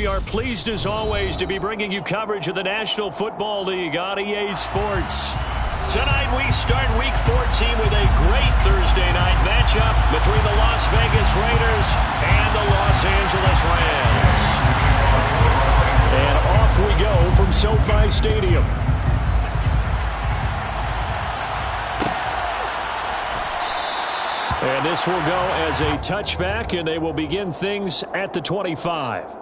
we are pleased as always to be bringing you coverage of the National Football League on EA Sports. Tonight we start Week 14 with a great Thursday night matchup between the Las Vegas Raiders and the Los Angeles Rams. And off we go from SoFi Stadium. And this will go as a touchback, and they will begin things at the 25.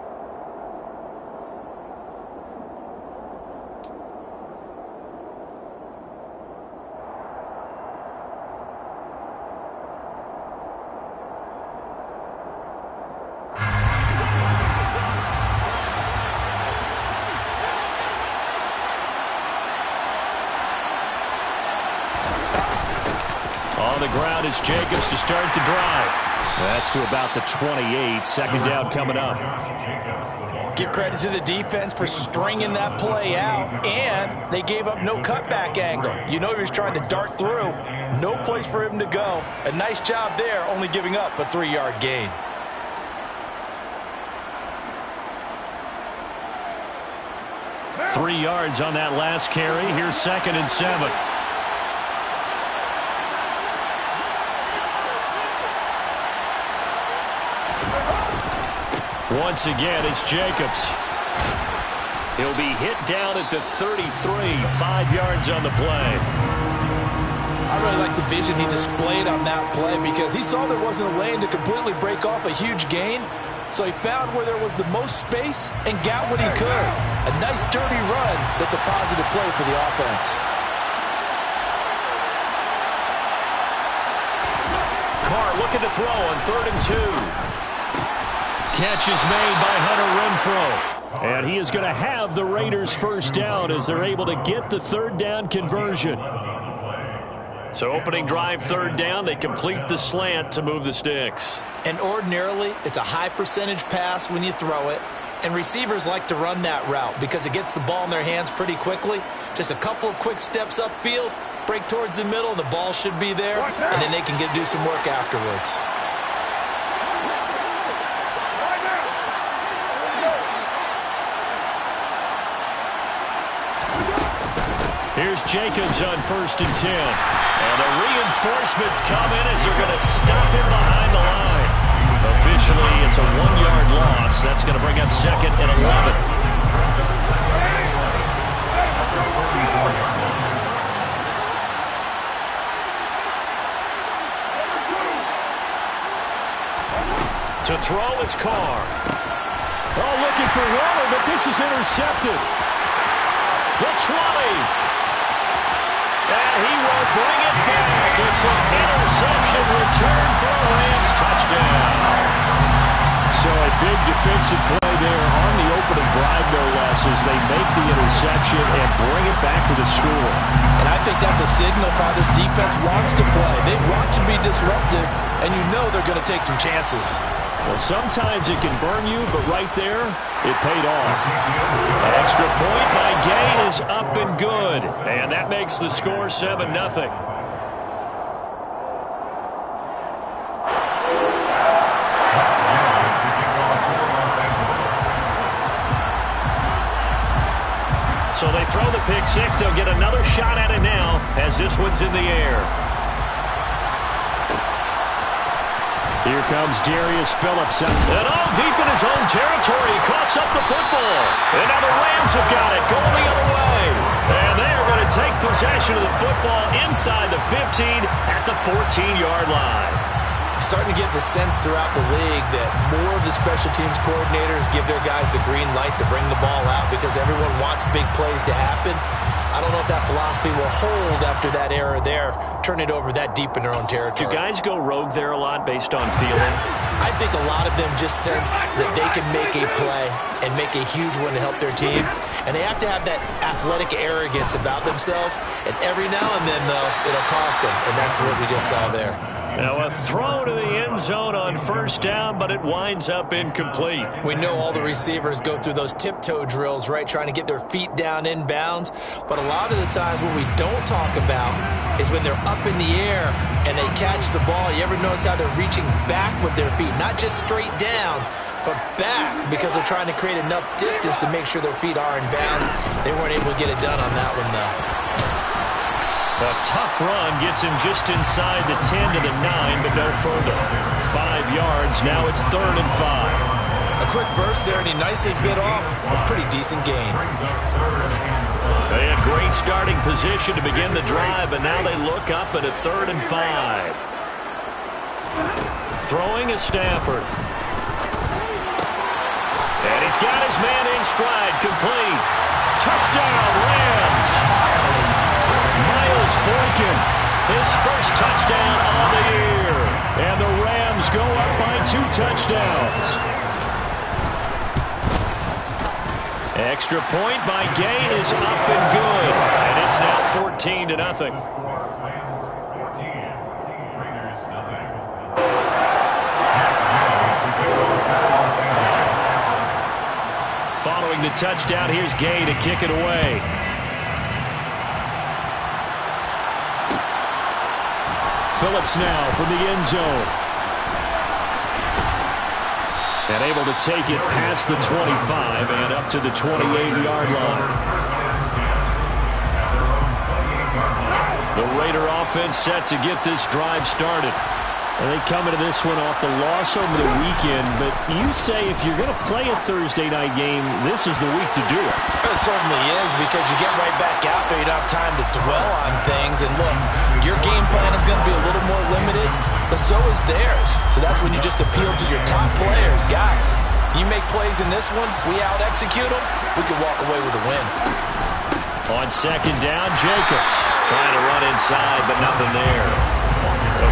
On the ground, it's Jacobs to start the drive. That's to about the 28. Second down coming up. Give credit to the defense for stringing that play out, and they gave up no cutback angle. You know he was trying to dart through. No place for him to go. A nice job there, only giving up a 3-yard gain. Three yards on that last carry. Here's 2nd and 7. Once again, it's Jacobs. He'll be hit down at the 33, 5 yards on the play. I really like the vision he displayed on that play because he saw there wasn't a lane to completely break off a huge gain. So he found where there was the most space and got what he could. A nice dirty run that's a positive play for the offense. Carr looking to throw on 3rd and 2. Catch is made by Hunter Renfrow. And he is going to have the Raiders first down as they're able to get the 3rd down conversion. So opening drive 3rd down, they complete the slant to move the sticks. And ordinarily, it's a high percentage pass when you throw it. And receivers like to run that route because it gets the ball in their hands pretty quickly. Just a couple of quick steps upfield, break towards the middle, and the ball should be there. And then they can do some work afterwards. Here's Jacobs on 1st and 10. And the reinforcements come in as they're going to stop him behind the line. Officially, it's a 1-yard loss. That's going to bring up 2nd and 11. To throw, it's Carr. Oh, looking for Waller, but this is intercepted. The 20. And he will bring it back. It's an interception return for a Rams touchdown. So a big defensive play there on the opening drive, no less, as they make the interception and bring it back for the score. And I think that's a signal for how this defense wants to play. They want to be disruptive, and you know they're going to take some chances. Well, sometimes it can burn you, but right there, it paid off. Extra point by Gain is up and good. And that makes the score 7-0. So they throw the pick six. They'll get another shot at it now as this one's in the air. Here comes Darius Phillips. And all deep in his own territory. He coughs up the football. And now the Rams have got it going the other way. And they are going to take possession of the football inside the 15 at the 14-yard line. Starting to get the sense throughout the league that more of the special teams coordinators give their guys the green light to bring the ball out because everyone wants big plays to happen. I don't know if that philosophy will hold after that era there, turn it over that deep in their own territory. Do guys go rogue there a lot based on feeling? I think a lot of them just sense that they can make a play and make a huge one to help their team. And they have to have that athletic arrogance about themselves. And every now and then, though, it'll cost them. And that's what we just saw there. Now a throw to the end zone on first down, but it winds up incomplete. We know all the receivers go through those tiptoe drills, right, trying to get their feet down inbounds. But a lot of the times what we don't talk about is when they're up in the air and they catch the ball. You ever notice how they're reaching back with their feet, not just straight down, but back because they're trying to create enough distance to make sure their feet are in bounds. They weren't able to get it done on that one, though. A tough run gets him just inside the 10 to the 9, but no further. 5 yards. Now it's 3rd and 5. A quick burst there, and he nicely bit off a pretty decent gain. They had great starting position to begin the drive, and now they look up at a 3rd and 5. Throwing is Stafford. And he's got his man in stride, complete. Touchdown, Rams. Miles Boykin, his first touchdown on the year. And the Rams go up by 2 touchdowns. Extra point by Gain is up and good. And it's now 14-0. Following the touchdown, here's Gay to kick it away. Phillips now from the end zone. And able to take it past the 25 and up to the 28-yard line. The Raider offense set to get this drive started. And they come into this one off the loss over the weekend, but you say if you're going to play a Thursday night game, this is the week to do it. It certainly is, because you get right back out there. You don't have time to dwell on things. And look, your game plan is going to be a little more limited, but so is theirs. So that's when you just appeal to your top players. Guys, you make plays in this one, we out-execute them, we can walk away with a win. On 2nd down, Jacobs trying to run inside, but nothing there.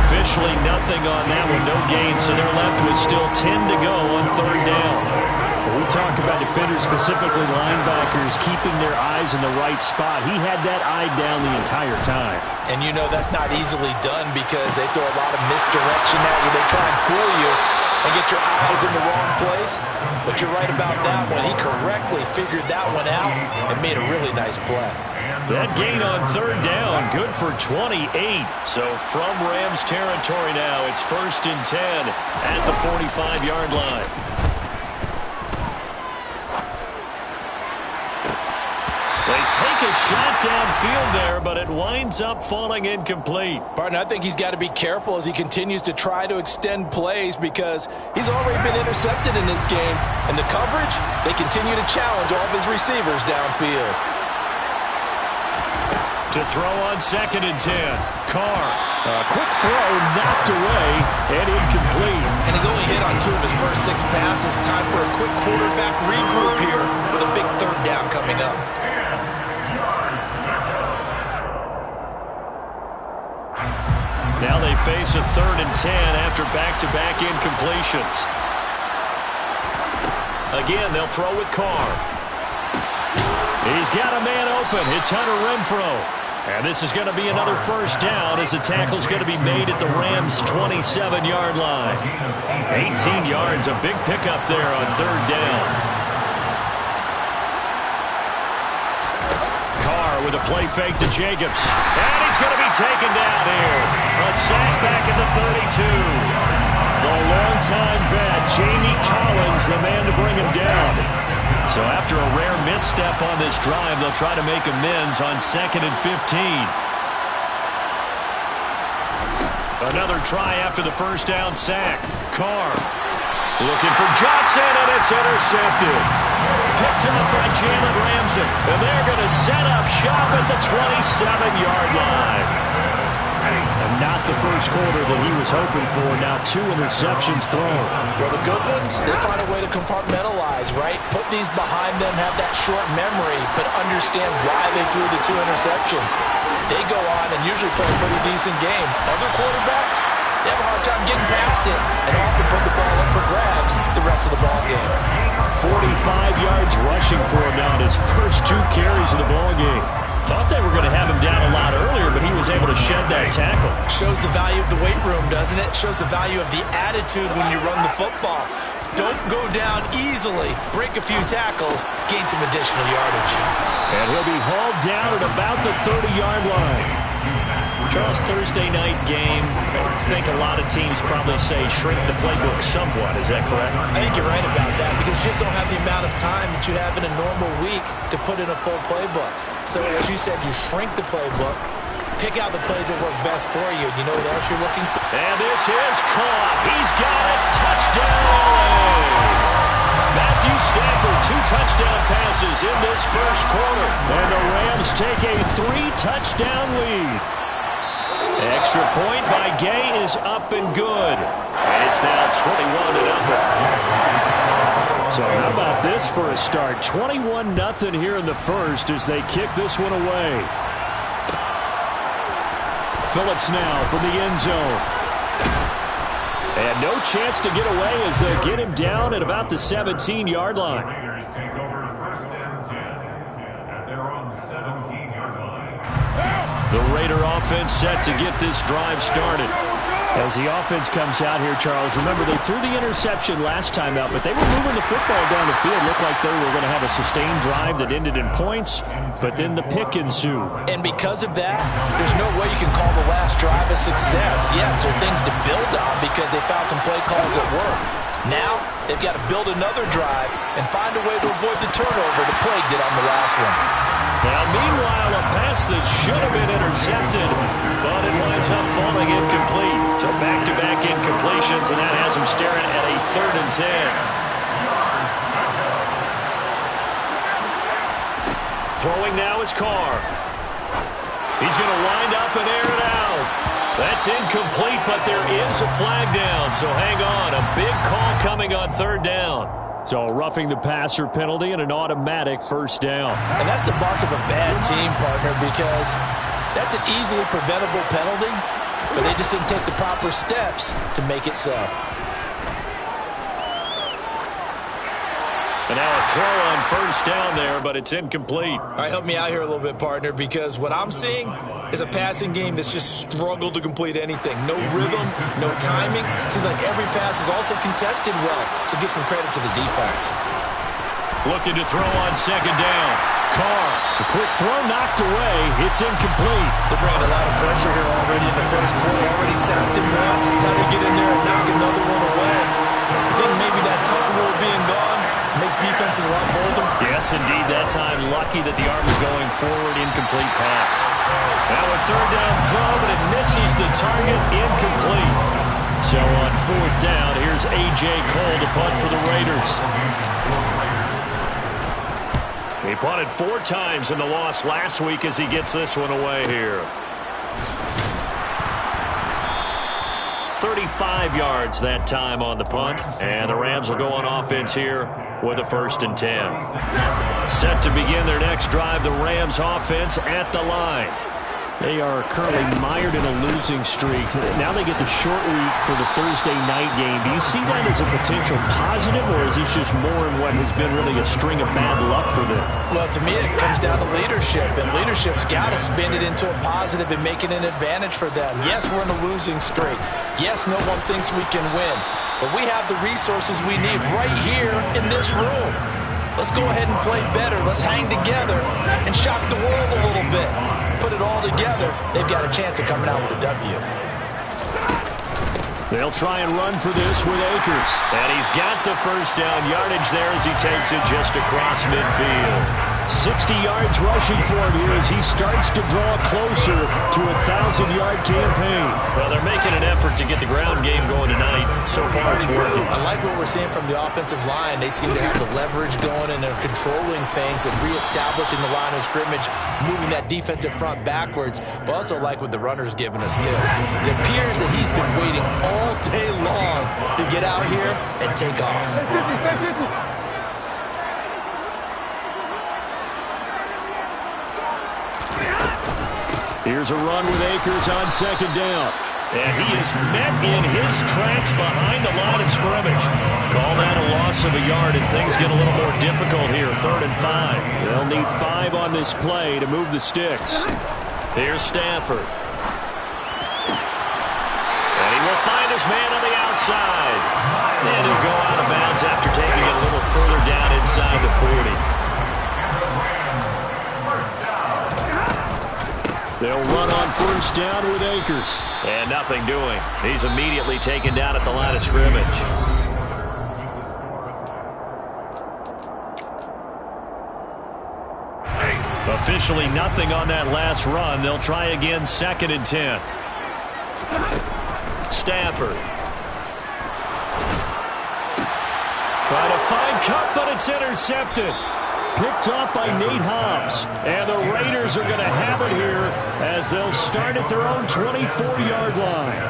Officially nothing on that one, no gain, so they're left with still 10 to go on 3rd down. When we talk about defenders, specifically linebackers, keeping their eyes in the right spot. He had that eye down the entire time. And you know that's not easily done because they throw a lot of misdirection at you. They try and fool you and get your eyes in the wrong place. But you're right about that one. He correctly figured that one out and made a really nice play. That gain on 3rd down, good for 28. So from Rams territory now, it's 1st and 10 at the 45-yard line. They take a shot downfield there, but it winds up falling incomplete. Partner, I think he's got to be careful as he continues to try to extend plays because he's already been intercepted in this game. And the coverage, they continue to challenge all of his receivers downfield. To throw on 2nd and 10. Carr. A quick throw knocked away and incomplete. And he's only hit on 2 of his first 6 passes. Time for a quick quarterback regroup here with a big 3rd down coming up. Now they face a 3rd and 10 after back-to-back incompletions. Again, they'll throw with Carr. He's got a man open. It's Hunter Renfrow. And this is going to be another 1st down as the tackle's going to be made at the Rams' 27-yard line. 18 yards, a big pickup there on 3rd down. Carr with a play fake to Jacobs. And he's going to be taken down here. A sack back at the 32. The longtime vet, Jamie Collins, the man to bring him down. So after a rare misstep on this drive, they'll try to make amends on 2nd and 15. Another try after the 1st down sack. Carr looking for Johnson, and it's intercepted. Picked up by Jalen Ramsey. And they're going to set up shop at the 27-yard line. And not the first quarter that he was hoping for. Now 2 interceptions thrown. Well, the good ones, they find a way to compartmentalize, right? Put these behind them, have that short memory, but understand why they threw the 2 interceptions. They go on and usually play a pretty decent game. Other quarterbacks, they have a hard time getting past it and often put the ball up for grabs the rest of the ball game. 45 yards rushing for him now in his first 2 carries of the ball game. Thought they were going to have him down a lot earlier, but he was able to shed that tackle. Shows the value of the weight room, doesn't it? Shows the value of the attitude when you run the football. Don't go down easily. Break a few tackles. Gain some additional yardage. And he'll be hauled down at about the 30-yard line. Charles, Thursday night game, I think a lot of teams probably say shrink the playbook somewhat. Is that correct? I think you're right about that because you just don't have the amount of time that you have in a normal week to put in a full playbook. So as you said, you shrink the playbook, pick out the plays that work best for you. You know what else you're looking for? And this is caught. He's got it. Touchdown, LA. Matthew Stafford, 2 touchdown passes in this first quarter. And the Rams take a 3-touchdown lead. Extra point by Gay is up and good. And it's now 21-0. So how about this for a start? 21-0 here in the first as they kick this one away. Phillips now from the end zone. And no chance to get away as they get him down at about the 17-yard line. Raiders take over 1st and 10 at their own 17-yard line. The Raider offense set to get this drive started. As the offense comes out here, Charles, remember they threw the interception last time out, but they were moving the football down the field. Looked like they were going to have a sustained drive that ended in points, but then the pick ensued. And because of that, there's no way you can call the last drive a success. Yes, there are things to build on because they found some play calls that work. Now, they've got to build another drive and find a way to avoid the turnover the play did on the last one. Now, meanwhile, a pass that should have been intercepted, but it winds up falling incomplete. So back-to-back incompletions, and that has him staring at a 3rd and 10. Throwing now is Carr. He's going to wind up and air it out. That's incomplete, but there is a flag down, so hang on. A big call coming on 3rd down. So roughing the passer penalty and an automatic 1st down. And that's the mark of a bad team, partner, because that's an easily preventable penalty, but they just didn't take the proper steps to make it so. And now a throw on 1st down there, but it's incomplete. All right, help me out here a little bit, partner, because what I'm seeing is a passing game that's just struggled to complete anything. No rhythm, no timing. Seems like every pass is also contested well, so give some credit to the defense. Looking to throw on 2nd down. Carr. The quick throw knocked away. It's incomplete. They're bringing a lot of pressure here already in the first quarter. Already sacked him once. Now they get in there and knock another one away. I think maybe that Tucker rule being gone makes defenses a lot bolder. Yes, indeed. That time, lucky that the arm was going forward. Incomplete pass. Now a 3rd down throw, but it misses the target. Incomplete. So on 4th down, here's A.J. Cole to punt for the Raiders. He punted 4 times in the loss last week as he gets this one away here. 35 yards that time on the punt. And the Rams will go on offense here with a 1st and 10. Set to begin their next drive, the Rams offense at the line. They are currently mired in a losing streak. Now they get the short week for the Thursday night game. Do you see that as a potential positive, or is this just more in what has been really a string of bad luck for them? Well, to me, it comes down to leadership, and leadership's got to spin it into a positive and make it an advantage for them. Yes, we're in a losing streak. Yes, no one thinks we can win, but we have the resources we need right here in this room. Let's go ahead and play better. Let's hang together and shock the world a little bit. Put it all together, they've got a chance of coming out with a W. They'll try and run for this with Akers. And he's got the 1st down yardage there as he takes it just across midfield. 60 yards rushing for him here as he starts to draw closer to a 1,000-yard campaign. Well, they're making an effort to get the ground game going tonight. So far, it's working. I like what we're seeing from the offensive line. They seem to have the leverage going, and they're controlling things and reestablishing the line of scrimmage, moving that defensive front backwards, but also like what the runner's giving us, too. It appears that he's been waiting all day long to get out here and take off. Here's a run with Akers on 2nd down. And he is met in his tracks behind the line of scrimmage. Call that a loss of a yard, and things get a little more difficult here. 3rd and 5. They'll need 5 on this play to move the sticks. Here's Stafford. And he will find his man on the outside. And he'll go out of bounds after taking it a little further down inside the 40. They'll run on first down with Akers. And nothing doing. He's immediately taken down at the line of scrimmage. Officially nothing on that last run. They'll try again, 2nd and 10. Stafford. Trying to find Cup, but it's intercepted. Picked off by Nate Hobbs. And the Raiders are going to have it here as they'll start at their own 24-yard line.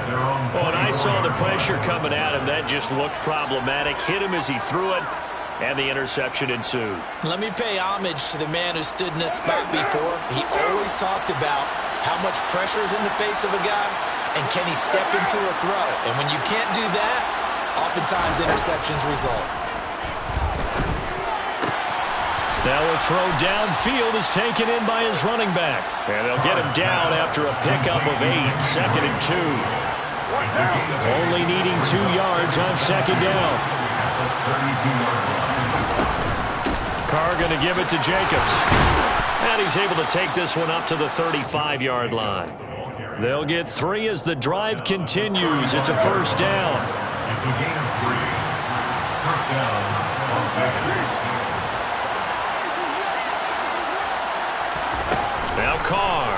Oh, and I saw the pressure coming at him. That just looked problematic. Hit him as he threw it, and the interception ensued. Let me pay homage to the man who stood in this spot before. He always talked about how much pressure is in the face of a guy, and can he step into a throw. And when you can't do that, oftentimes interceptions result. Now a throw downfield is taken in by his running back. And they'll get him down after a pickup of 8, 2nd and 2. Only needing 2 yards on 2nd down. Carr going to give it to Jacobs. And he's able to take this one up to the 35-yard line. They'll get 3 as the drive continues. It's a first down. It's a gain of 3. First down, Las Vegas. Now Carr.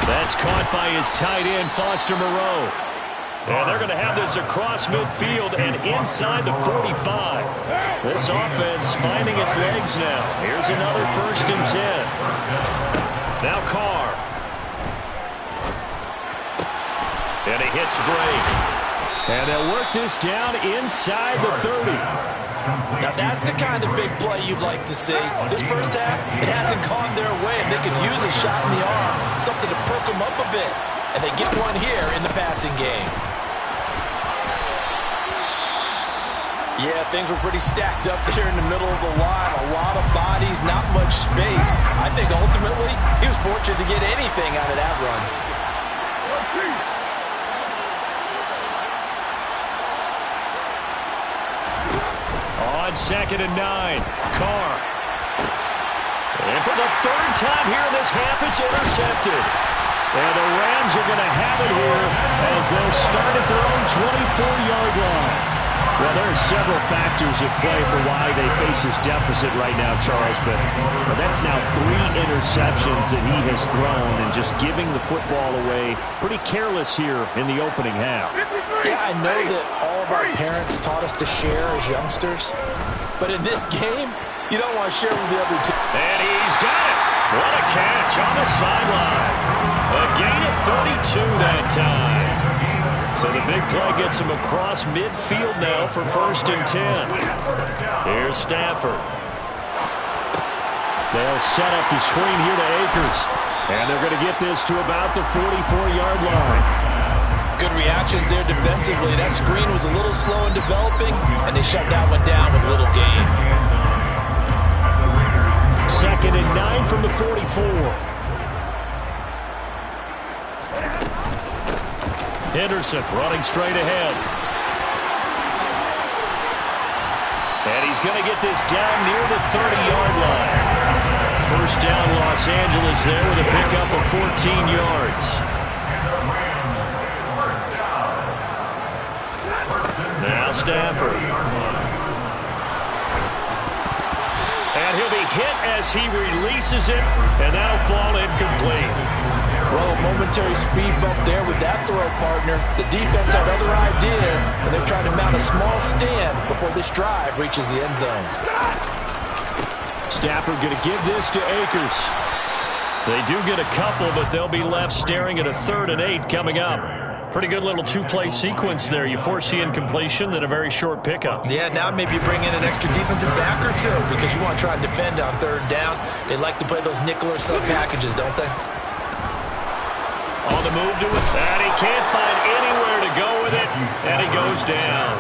That's caught by his tight end, Foster Moreau. And they're going to have this across midfield and inside the 45. This offense finding its legs now. Here's another 1st and 10. Now Carr. And he hits Drake. And they'll work this down inside the 30. Now that's the kind of big play you'd like to see. This first half, it hasn't gone their way, and they could use a shot in the arm, something to perk them up a bit. And they get one here in the passing game. Yeah, things were pretty stacked up there in the middle of the line. A lot of bodies, not much space. I think ultimately he was fortunate to get anything out of that run. On 2nd and 9, Carr. And for the 3rd time here in this half, it's intercepted. And the Rams are going to have it here as they'll start at their own 24-yard line. Well, there are several factors at play for why they face this deficit right now, Charles, but that's now 3 interceptions that he has thrown and just giving the football away. Pretty careless here in the opening half. Yeah, I know that all of our parents taught us to share as youngsters, but in this game, you don't want to share with the other team. And he's got it. What a catch on the sideline. A gain of 32 that time. So the big play gets him across midfield now for 1st and 10. Here's Stafford. They'll set up the screen here to Akers. And they're going to get this to about the 44-yard line. Good reactions there defensively. That screen was a little slow in developing, and they shut that one down with little gain. 2nd and 9 from the 44. Henderson running straight ahead. And he's going to get this down near the 30-yard line. First down, Los Angeles there with a pickup of 14 yards. Now Stafford. And he'll be hit as he releases it, and that'll fall incomplete. Well, a momentary speed bump there with that throw partner. The defense had other ideas, and they're trying to mount a small stand before this drive reaches the end zone. Stafford going to give this to Akers. They do get a couple, but they'll be left staring at a 3rd and 8 coming up. Pretty good little 2-play sequence there. You foresee incompletion, then a very short pickup. Yeah, now maybe you bring in an extra defensive back or two because you want to try and defend on 3rd down. They like to play those nickel or sub packages, don't they? On the move to it, and he can't find anywhere to go with it, and he goes down.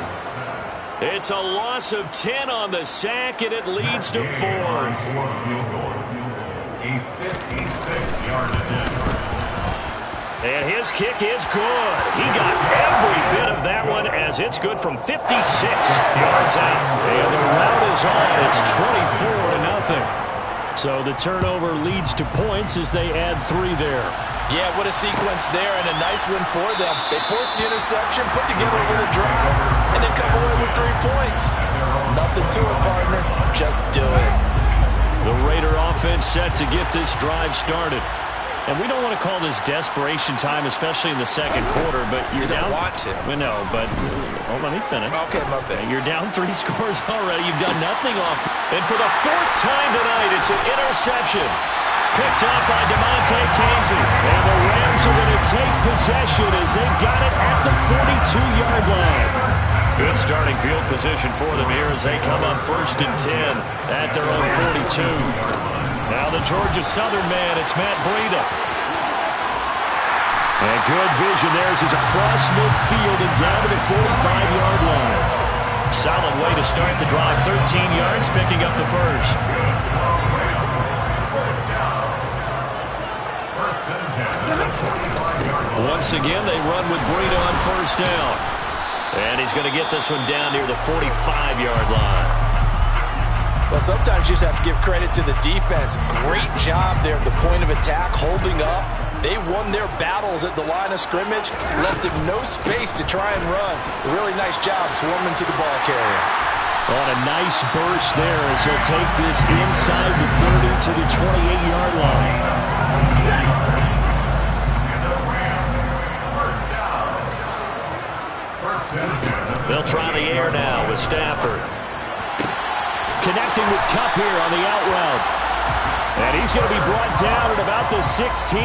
It's a loss of 10 on the sack, and it leads to 4th. A 56-yard attempt. And his kick is good. He got every bit of that one as it's good from 56 yards out. And the route is on. It's 24-0. So the turnover leads to points as they add 3 there. Yeah, what a sequence there, and a nice win for them. They force the interception, put together a little drive, and then come away with 3 points. Nothing to it, partner. Just do it. The Raider offense set to get this drive started. And we don't want to call this desperation time, especially in the second quarter, but you're down. You don't want to. Well, no, but let me finish. Okay, my bad. You're down 3 scores already. You've done nothing off. And for the 4th time tonight, it's an interception. Picked up by DeMonte Casey. And the Rams are going to take possession as they've got it at the 42-yard line. Good starting field position for them here as they come up 1st and 10 at their own 42. Now the Georgia Southern man, it's Matt Breida. And good vision there as he's across midfield and down to the 45-yard line. Solid way to start the drive. 13 yards, picking up the first. Once again, they run with Breida on 1st down. And he's going to get this one down near the 45-yard line. Well, sometimes you just have to give credit to the defense. Great job there at the point of attack, holding up. They won their battles at the line of scrimmage, left them no space to try and run. A really nice job swarming to the ball carrier. On a nice burst there as he'll take this inside the 30 to the 28-yard line. They'll try the air now with Stafford. Connecting with Kupp here on the out route. And he's going to be brought down at about the 16.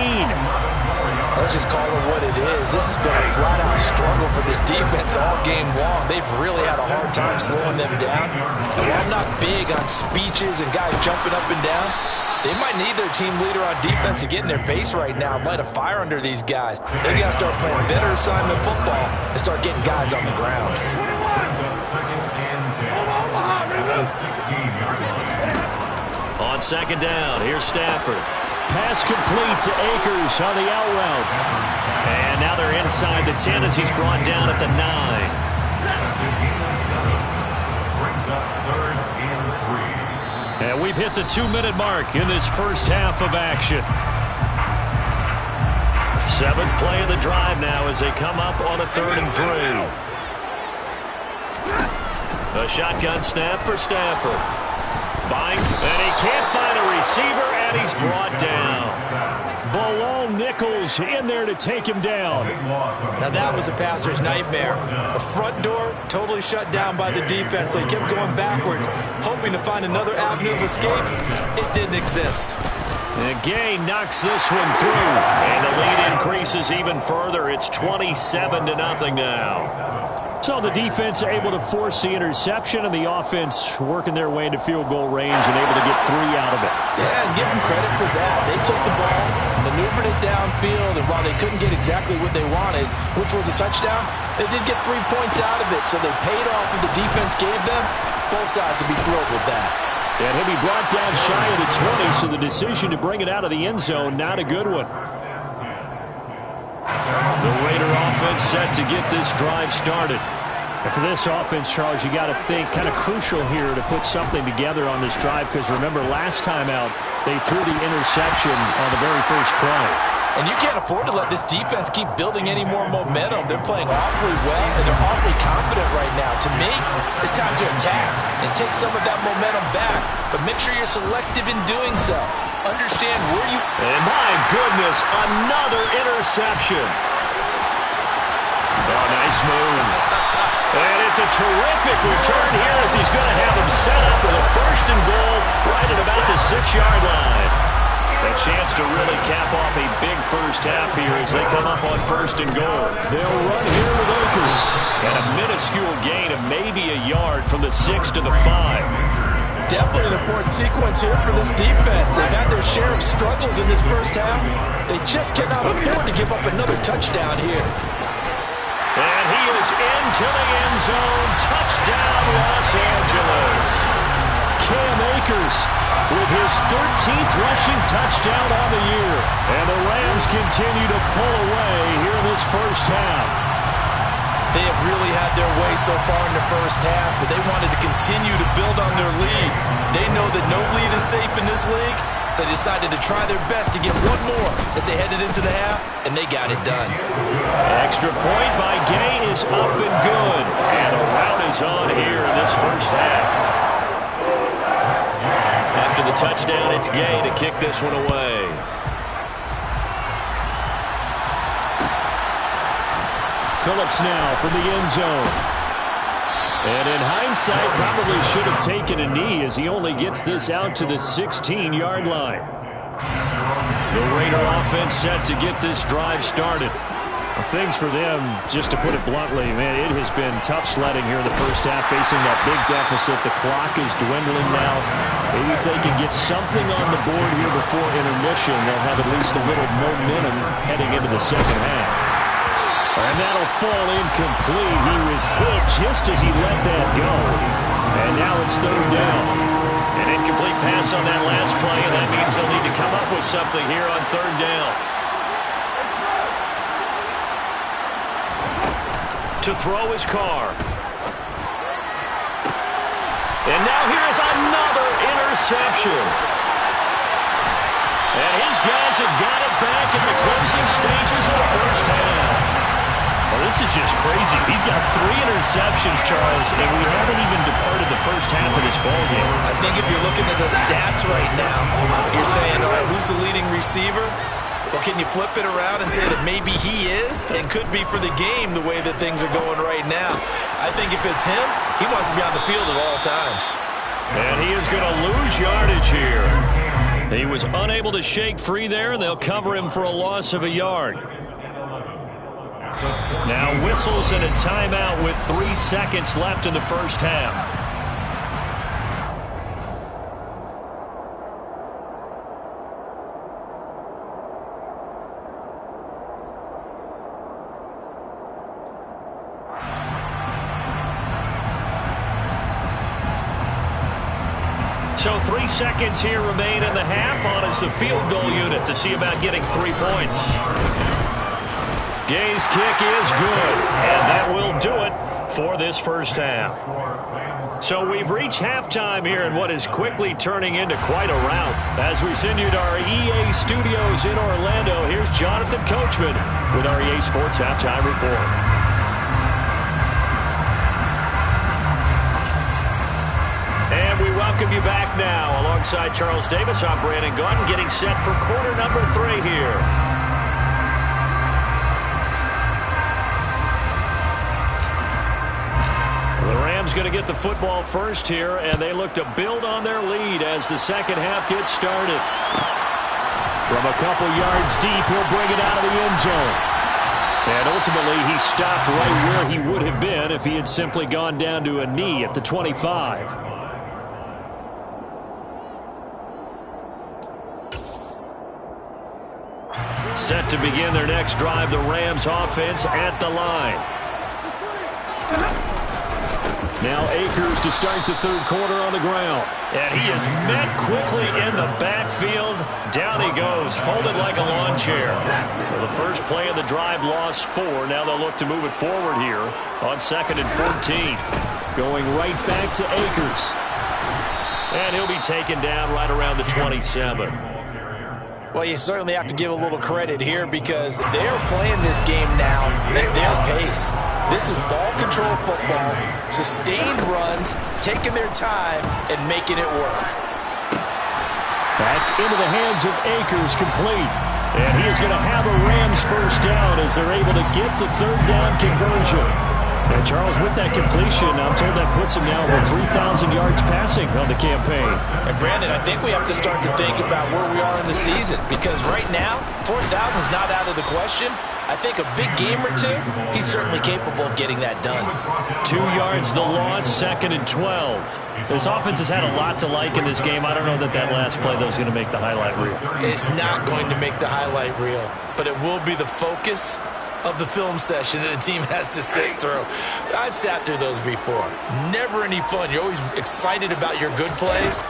Let's just call it what it is. This has been a flat-out struggle for this defense all game long. They've really had a hard time slowing them down. And while I'm not big on speeches and guys jumping up and down, they might need their team leader on defense to get in their face right now and light a fire under these guys. They got to start playing better assignment football and start getting guys on the ground. On 2nd down, here's Stafford. Pass complete to Akers on the out route. And now they're inside the 10 as he's brought down at the 9. And we've hit the 2-minute mark in this first half of action. 7th play of the drive now as they come up on a 3rd and 3. A shotgun snap for Stafford. And he can't find a receiver, and he's brought down. Balone Nichols in there to take him down. Now that was a passer's nightmare. The front door totally shut down by the defense. They kept going backwards, hoping to find another avenue of escape. It didn't exist. And Gay knocks this one through, and the lead increases even further. It's 27-0 now. So the defense able to force the interception, and the offense working their way into field goal range and able to get 3 out of it. Yeah, and give them credit for that. They took the ball, maneuvered it downfield, and while they couldn't get exactly what they wanted, which was a touchdown, they did get 3 points out of it, so they paid off what the defense gave them. Both sides will be thrilled with that. And he'll be brought down shy of the 20, so the decision to bring it out of the end zone, not a good one. The Raider offense set to get this drive started. And for this offense, Charles, you got to think kind of crucial here to put something together on this drive, because remember, last time out, they threw the interception on the very first play. And you can't afford to let this defense keep building any more momentum. They're playing awfully well, and they're awfully confident right now. To me, it's time to attack and take some of that momentum back. But make sure you're selective in doing so. Understand where you... And my goodness, another interception. Oh, nice move. And it's a terrific return here as he's going to have him set up with a 1st and goal right at about the 6-yard line. A chance to really cap off a big first half here as they come up on 1st and goal. They'll run here with Akers. And a minuscule gain of maybe a yard from the 6 to the 5. Definitely an important sequence here for this defense. They've had their share of struggles in this first half. They just cannot afford to give up another touchdown here. And he is into the end zone. Touchdown, Los Angeles. Cam Akers with his 13th rushing touchdown on the year. And the Rams continue to pull away here in this first half. They have really had their way so far in the first half, but they wanted to continue to build on their lead. They know that no lead is safe in this league, so they decided to try their best to get one more as they headed into the half, and they got it done. Extra point by Gay is up and good. And a rout is on here in this first half. After the touchdown, it's Gay to kick this one away. Phillips now from the end zone. And in hindsight, probably should have taken a knee as he only gets this out to the 16-yard line. The Raider offense set to get this drive started. Well, things for them, just to put it bluntly, man, it has been tough sledding here in the first half, facing that big deficit. The clock is dwindling now. Maybe if they can get something on the board here before intermission, they'll have at least a little momentum heading into the second half. And that'll fall incomplete. He was hit just as he let that go. And now it's third down. An incomplete pass on that last play, and that means they'll need to come up with something here on third down. To throw his car. And now here is another interception. And his guys have got it back at the closing stages of the first half. Well, this is just crazy. He's got 3 interceptions, Charles, and we haven't even departed the first half of this ballgame. I think if you're looking at the stats right now, you're saying, all right, who's the leading receiver? Well, can you flip it around and say that maybe he is and could be for the game the way that things are going right now? I think if it's him, he wants to be on the field at all times. And he is going to lose yardage here. He was unable to shake free there, and they'll cover him for a loss of a yard. Now whistles and a timeout with 3 seconds left in the first half. So 3 seconds here remain in the half. On is the field goal unit to see about getting 3 points. Gay's kick is good, and that will do it for this first half. So we've reached halftime here in what is quickly turning into quite a rout. As we send you to our EA studios in Orlando, here's Jonathan Coachman with our EA Sports Halftime Report. And we welcome you back now. Alongside Charles Davis, I'm Brandon Gaudin, getting set for quarter number 3 here. The Rams going to get the football first here, and they look to build on their lead as the second half gets started. From a couple yards deep, he'll bring it out of the end zone. And ultimately, he stopped right where he would have been if he had simply gone down to a knee at the 25. Set to begin their next drive, the Rams offense at the line. Now Akers to start the third quarter on the ground. And he is met quickly in the backfield. Down he goes, folded like a lawn chair. So the first play of the drive lost 4. Now they'll look to move it forward here on 2nd and 14. Going right back to Akers. And he'll be taken down right around the 27. Well, you certainly have to give a little credit here because they're playing this game now at their pace. This is ball control football, sustained runs, taking their time, and making it work. That's into the hands of Akers, complete. And he is going to have a Rams first down as they're able to get the third down conversion. And Charles, with that completion, I'm told that puts him now over 3,000 yards passing on the campaign. And Brandon, I think we have to start to think about where we are in the season because right now, 4,000 is not out of the question. I think a big game or 2, he's certainly capable of getting that done. 2 yards the loss, 2nd and 12. This offense has had a lot to like in this game. I don't know that last play, though, is going to make the highlight reel. It's not going to make the highlight reel, but it will be the focus of the film session that the team has to sit through. I've sat through those before. Never any fun. You're always excited about your good plays,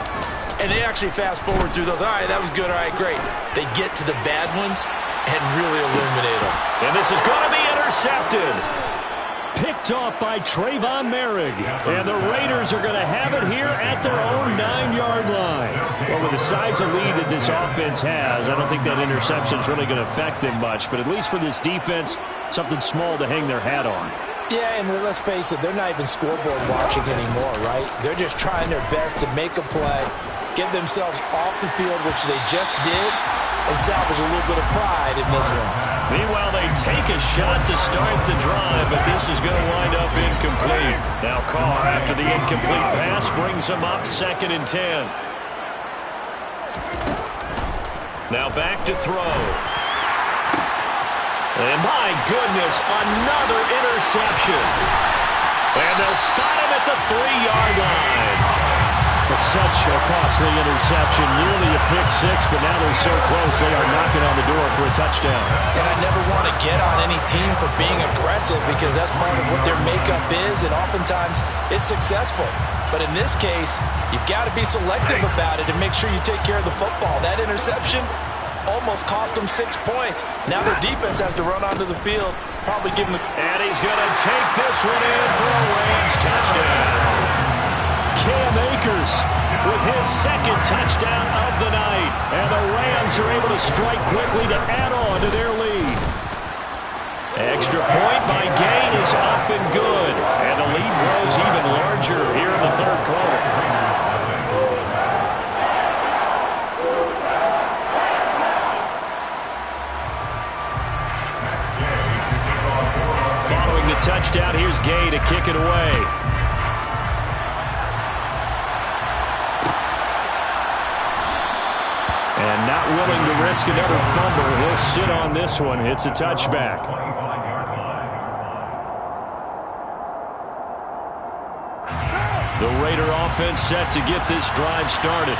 and they actually fast forward through those. All right, that was good. All right, great. They get to the bad ones and really illuminate them. And this is going to be intercepted. Picked off by Trayvon Merrick. And the Raiders are going to have it here at their own 9-yard line. Well, with the size of lead that this offense has, I don't think that interception is really going to affect them much. But at least for this defense, something small to hang their hat on. Yeah, and let's face it, they're not even scoreboard watching anymore, right? They're just trying their best to make a play, get themselves off the field, which they just did, and salvage a little bit of pride in this one. Meanwhile, they take a shot to start the drive, but this is going to wind up incomplete. Now Carr, after the incomplete pass, brings them up 2nd and 10. Now back to throw. And my goodness, another interception. And they'll spot him at the 3-yard line. It's such a costly interception, nearly a pick-6, but now they're so close they are knocking on the door for a touchdown. And I never want to get on any team for being aggressive because that's part of what their makeup is, and oftentimes it's successful. But in this case, you've got to be selective about it and make sure you take care of the football. That interception almost cost them 6 points. Now their defense has to run onto the field, probably give them the... And he's going to take this one in for a Rams touchdown. Cam Akers with his 2nd touchdown of the night. And the Rams are able to strike quickly to add on to their lead. Extra point by Gain is up and good. And the lead grows even larger here in the 3rd quarter. Following the touchdown, here's Gay to kick it away. And not willing to risk another fumble. He'll sit on this one. It's a touchback. The Raider offense set to get this drive started.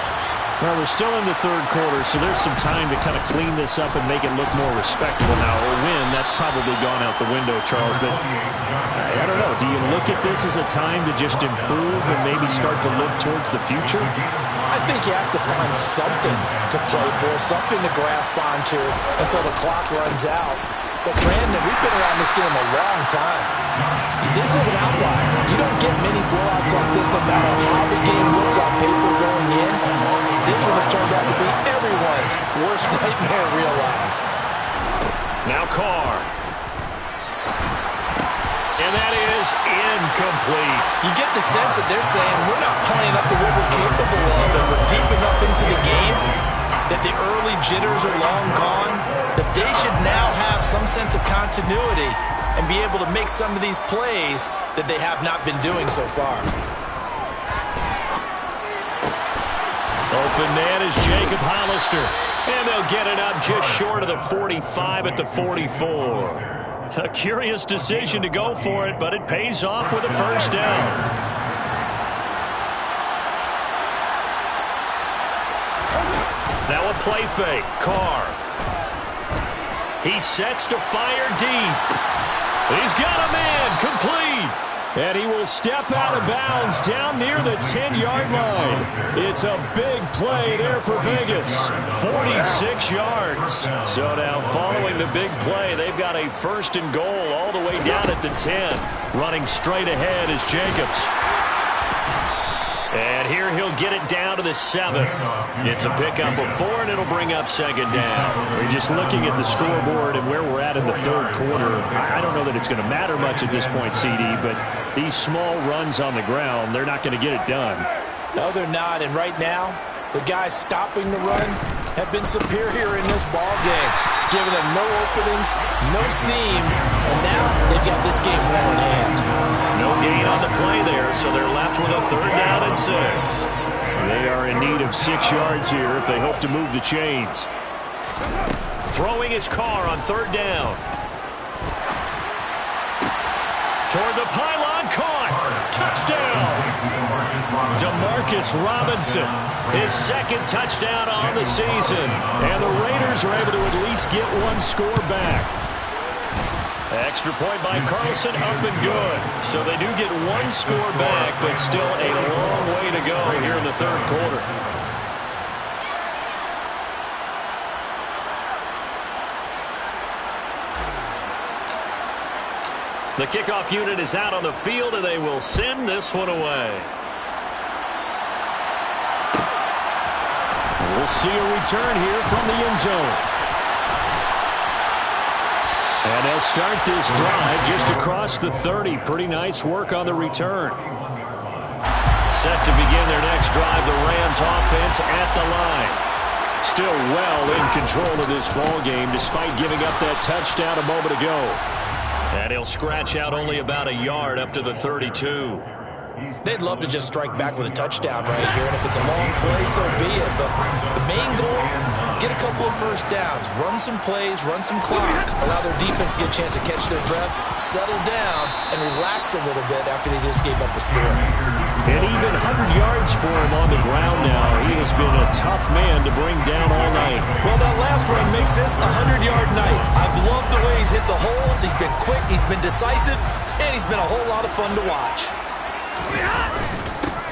Well, we're still in the 3rd quarter, so there's some time to kind of clean this up and make it look more respectable. Now, a win, that's probably gone out the window, Charles. But I don't know. Do you look at this as a time to just improve and maybe start to look towards the future? I think you have to find something to play for, something to grasp onto until the clock runs out. But, Brandon, we've been around this game a long time. This is an outlier. You don't get many blowouts like this no matter how the game looks on paper going in. This one has turned out to be everyone's worst nightmare realized. Now Carr. And that is incomplete. You get the sense that they're saying we're not playing up to what we're capable of, and we're deep enough into the game that the early jitters are long gone, that they should now have some sense of continuity and be able to make some of these plays that they have not been doing so far. Open man is Jacob Hollister. And they'll get it up just short of the 45 at the 44. A curious decision to go for it, but it pays off with a 1st down. Now a play fake. Carr. He sets to fire deep. He's got a man. Complete. And he will step out of bounds down near the 10-yard line. It's a big play there for Vegas. 46 yards. So now following the big play, they've got a 1st and goal all the way down at the 10. Running straight ahead is Jacobs. And here he'll get it down to the 7. It's a pickup of 4, and it'll bring up 2nd down. We're just looking at the scoreboard and where we're at in the 3rd quarter. I don't know that it's going to matter much at this point, CD, but these small runs on the ground, they're not going to get it done. No, they're not. And right now, the guys stopping the run have been superior in this ball game, giving them no openings, no seams, and now they've got this game well in hand. No gain on the play there, so they're left with a 3rd down and 6. They are in need of 6 yards here if they hope to move the chains. Throwing his Carr on 3rd down. Toward the pylon, caught. Touchdown. DeMarcus Robinson, his 2nd touchdown on the season. And the Raiders are able to at least get 1 score back. Extra point by Carlson, up and good. So they do get 1 score back, but still a long way to go here in the 3rd quarter. The kickoff unit is out on the field, and they will send this one away. We'll see a return here from the end zone. And they'll start this drive just across the 30. Pretty nice work on the return. Set to begin their next drive, the Rams offense at the line. Still well in control of this ball game despite giving up that touchdown a moment ago. And he'll scratch out only about a yard up to the 32. They'd love to just strike back with a touchdown right here, and if it's a long play, so be it. But the main goal, get a couple of first downs, run some plays, run some clock, allow their defense to get a chance to catch their breath, settle down, and relax a little bit after they just gave up a score. And even 100 yards for him on the ground now. He has been a tough man to bring down all night. Well, that last run makes this a 100-yard night. I've loved the way he's hit the holes. He's been quick, he's been decisive, and he's been a whole lot of fun to watch.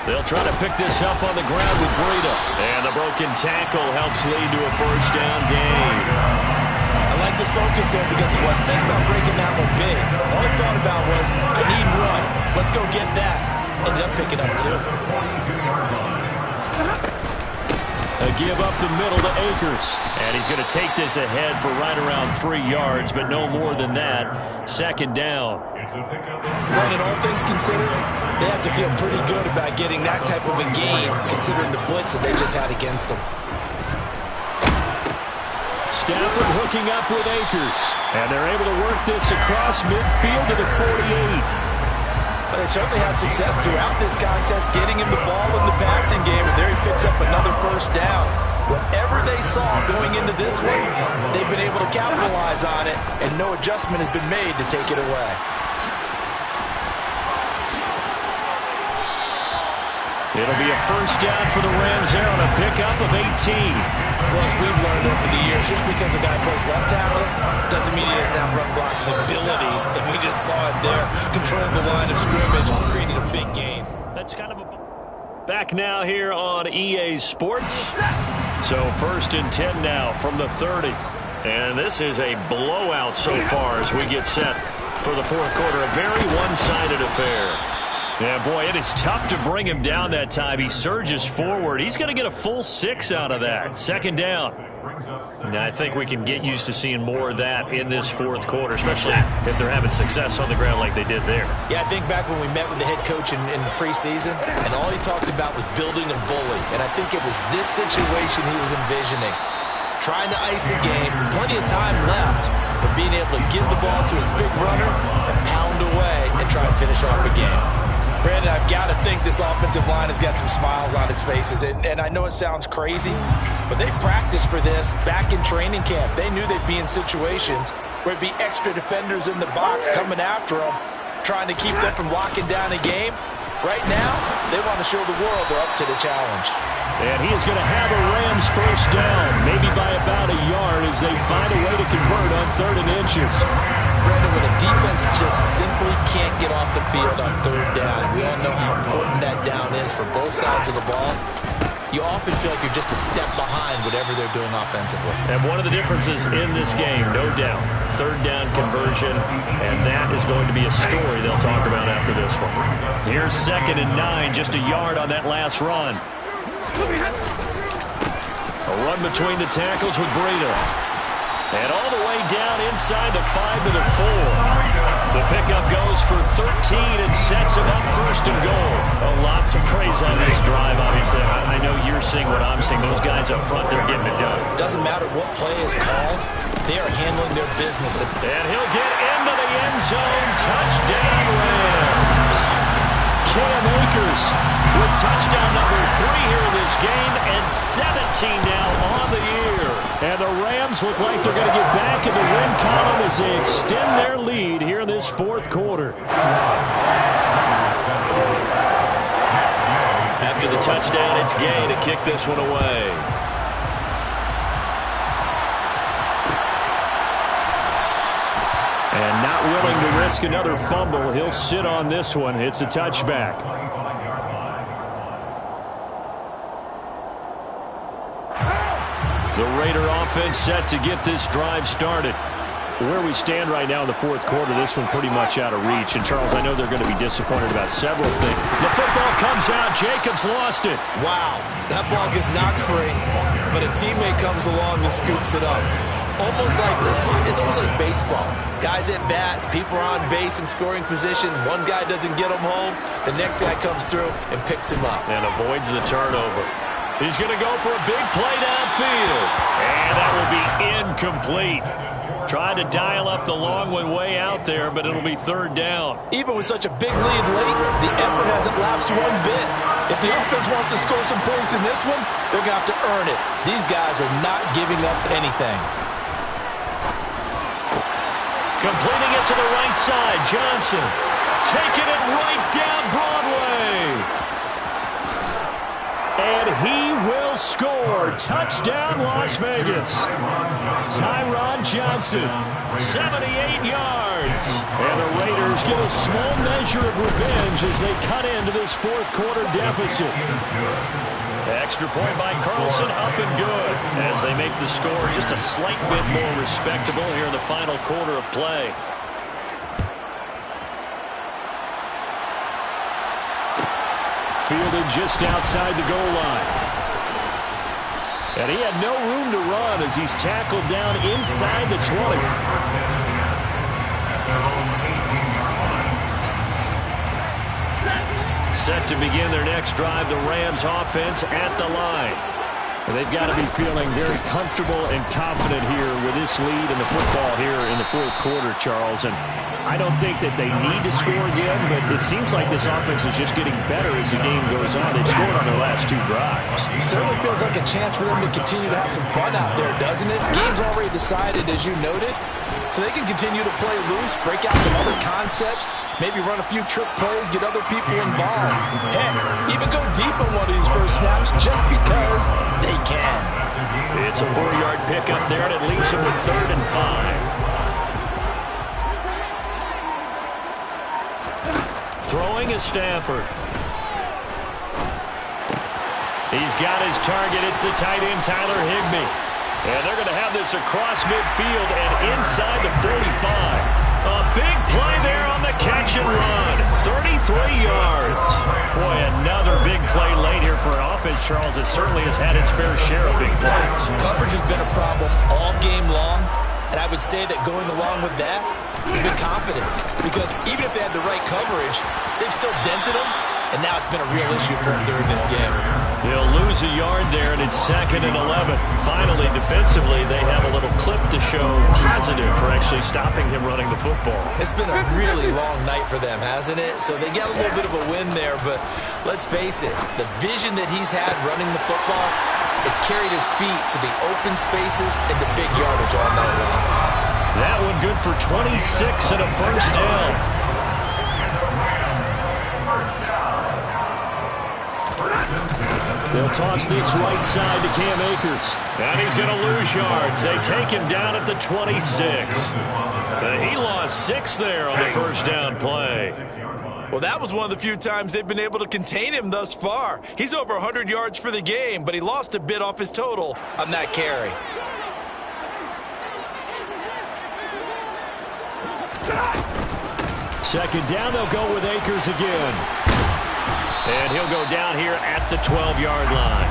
They'll try to pick this up on the ground with Breida. And the broken tackle helps lead to a first down gain. I like this focus there because he wasn't thinking about breaking that one big. All he thought about was, I need one. Let's go get that. Ended up picking up two. A give up the middle to Akers. And he's going to take this ahead for right around 3 yards, but no more than that. Second down. Brandon, all things considered, they have to feel pretty good about getting that type of a gain, considering the blitz that they just had against them. Stafford hooking up with Akers. And they're able to work this across midfield to the 48. But they certainly had success throughout this contest, getting him the ball in the passing game, and there he picks up another first down. Whatever they saw going into this one, they've been able to capitalize on it, and no adjustment has been made to take it away. It'll be a first down for the Rams there on a pickup of 18. Well, as we've learned over the years, just because a guy plays left tackle doesn't mean he doesn't have run blocking abilities, and we just saw it there, controlling the line of scrimmage, creating a big gain. That's kind of a... Back now here on EA Sports. So first and 10 now from the 30. And this is a blowout so far as we get set for the fourth quarter. A very one-sided affair. Yeah, boy, it is tough to bring him down that time. He surges forward. He's going to get a full 6 out of that. Second down. Now, I think we can get used to seeing more of that in this fourth quarter, especially if they're having success on the ground like they did there. Yeah, I think back when we met with the head coach in preseason, and all he talked about was building a bully. And I think it was this situation he was envisioning. Trying to ice a game, plenty of time left, but being able to give the ball to his big runner and pound away and try and finish off a game. Brandon, I've got to think this offensive line has got some smiles on its faces. And I know it sounds crazy, but they practiced for this back in training camp. They knew they'd be in situations where it'd be extra defenders in the box coming after them, trying to keep them from locking down a game. Right now, they want to show the world they're up to the challenge. And he is going to have a Rams first down, maybe by about a yard as they find a way to convert on 3rd and inches. Brandon, when a defense just simply can't get off the field on 3rd down, we all know how important that down is for both sides of the ball. You often feel like you're just a step behind whatever they're doing offensively. And one of the differences in this game, no doubt, 3rd down conversion, and that is going to be a story they'll talk about after this one. Here's 2nd and 9, just a yard on that last run. A run between the tackles with Breida. And all the way down inside the 5 to the 4. The pickup goes for 13 and sets him up 1st and goal. A lot to praise on this drive, obviously. I know you're seeing what I'm seeing. Those guys up front, they're getting it done. Doesn't matter what play is called. They are handling their business. And he'll get into the end zone. Touchdown, Rams. Cam Akers with touchdown number 3 here in this game, And 17 now on the year. and the Rams look like they're going to get back in the win column as they extend their lead here in this fourth quarter. After the touchdown, it's Gay to kick this one away. And not willing to risk another fumble, he'll sit on this one. It's a touchback. The Raider offense set to get this drive started. Where we stand right now in the fourth quarter, this one pretty much out of reach. And, Charles, I know they're going to be disappointed about several things. The football comes out. Jacobs lost it. Wow, that ball gets knocked free, but a teammate comes along and scoops it up. It's almost like baseball. Guys at bat, people are on base in scoring position. One guy doesn't get him home. The next guy comes through and picks him up. And avoids the turnover. He's going to go for a big play downfield. And that will be incomplete. Tried to dial up the long one way out there, but it'll be third down. Even with such a big lead late, the effort hasn't lapsed one bit. If the offense wants to score some points in this one, they're going to have to earn it. These guys are not giving up anything. Completing it to the right side, Johnson. Taking it right down Broadway. And he will score. Touchdown, Las Vegas. Tyron Johnson, 78 yards. And the Raiders get a small measure of revenge as they cut into this fourth quarter deficit. Extra point by Carlson, up and good, as they make the score just a slight bit more respectable here in the final quarter of play. Fielded just outside the goal line. And he had no room to run as he's tackled down inside the 20. Set to begin their next drive, the Rams offense at the line. And they've got to be feeling very comfortable and confident here with this lead in the football here in the fourth quarter, Charles. And I don't think that they need to score again, but it seems like this offense is just getting better as the game goes on. They've scored on their last two drives. It certainly feels like a chance for them to continue to have some fun out there, doesn't it? The game's already decided, as you noted, so they can continue to play loose, break out some other concepts, maybe run a few trick plays, get other people involved. Heck, even go deep on one of these first snaps just because they can. It's a 4-yard pickup there, and it leaves them with 3rd and 5. Throwing is Stafford. He's got his target. It's the tight end, Tyler Higbee. And they're going to have this across midfield and inside the 45. A big play there on the catch and run. 33 yards. Boy, another big play late here for an offense, Charles, that certainly has had its fair share of big plays. Coverage has been a problem all game long, and I would say that going along with that has been confidence. Because even if they had the right coverage, they've still dented them, and now it's been a real issue for them during this game. They'll lose a yard there, and it's 2nd and 11. Finally, defensively, they have a little clip to show positive for actually stopping him running the football. It's been a really long night for them, hasn't it? So they got a little bit of a win there, but let's face it, the vision that he's had running the football has carried his feet to the open spaces and the big yardage all night long. That one good for 26 and a first down. They'll toss this right side to Cam Akers. And he's going to lose yards. They take him down at the 26. He lost 6 there on the first down play. Well, that was one of the few times they've been able to contain him thus far. He's over 100 yards for the game, but he lost a bit off his total on that carry. Second down, they'll go with Akers again. And he'll go down here at the 12-yard line.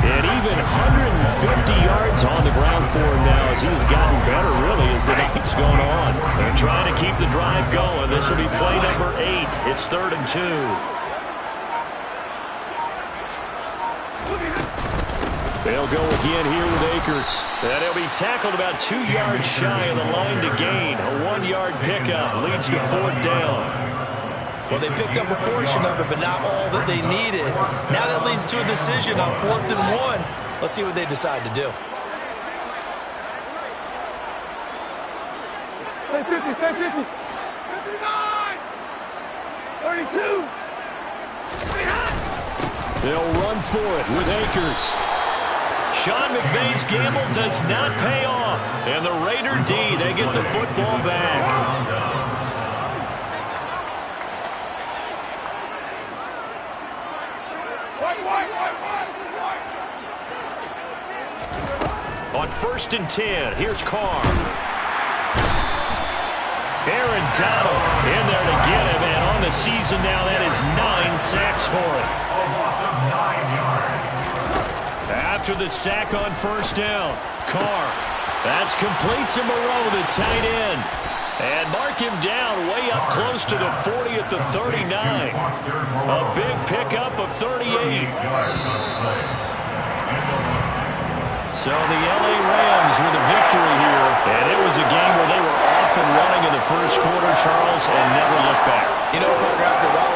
And even 150 yards on the ground for him now as he's gotten better, really, as the night's gone on. They're trying to keep the drive going. This will be play number 8. It's 3rd and 2. They'll go again here with Akers. And he'll be tackled about 2 yards shy of the line to gain. A 1-yard pickup leads to 4th down. Well, they picked up a portion of it, but not all that they needed. Now that leads to a decision on 4th and 1. Let's see what they decide to do. Stay 50, stay 50. 59! 32! They'll run for it with Akers. Sean McVay's gamble does not pay off. And the Raider D, they get the football back. On 1st and 10, here's Carr. Aaron Donald in there to get him, and on the season now, that is 9 sacks for him. After the sack on first down, Carr. That's complete to Moreau, the tight end. And mark him down way up close to the 40 at the 39. A big pickup of 38. So the L.A. Rams with a victory here. And it was a game where they were off and running in the first quarter, Charles, and never looked back. You know, partner, after a while,